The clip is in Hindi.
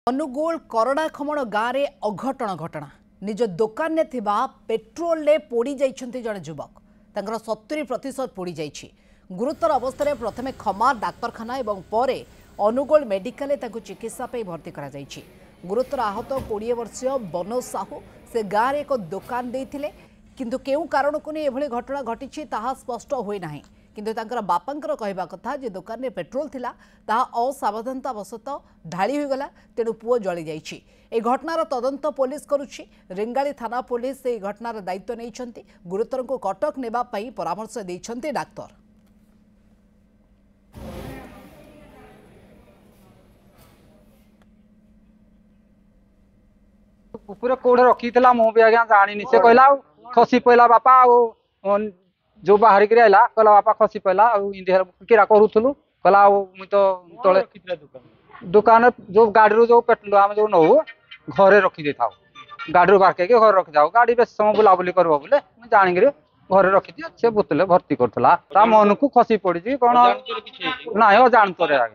अनुगोल करड़ा खमण गाँव में अघटन घटना निज दुकान में थिबा पेट्रोल ले पोड़ी जाइछन्ति जड़े युवक तांकर 70% पोड़ी जाइछि। गुरुतर अवस्था प्रथमे खमार डाक्तरखाना एवं परे अनुगोल मेडिकल चिकित्सा भर्ती करा जाइछि। गुरुतर आहत 20 वर्षीय बनोज साहू से गाँव में एक दुकान देइथिले किंतु केउ कारण को नहीं एभली घटना घटी ताहा स्पष्ट होई नाही। किंतु तांकर बापांकर कहवा कथा जे दुकान में पेट्रोल थिला ताहा असावधानता वशतः ढाली होगला तेणु पुओ जली जाइछि। ए घटनार तदंत पुलिस करुछि। रेंगाली थाना पुलिस ए घटनार दायित्व नैछन्ति। गुरुतर को कटक नेबा पई परामर्श दैछन्ति डाक्टर। कुकुर कोड़े रखी मु भी आज्ञा जानी से कहला खसी पड़ा बापा जो बाहर के आइला कहला बापा खसी पड़ा किरा करूलु कहला मुई तो तले दुकान जो गाड़ी जो पेट्रोल आम जो नौ घरे रखी दे था गाड़ी बारके घर रखी था गाड़ी बेस समय बुलाबुली कर बोले जानिक घरे रखी सी बोतल भर्ती करता मन को खसी पड़ी कौन ना जान तो आज्ञा।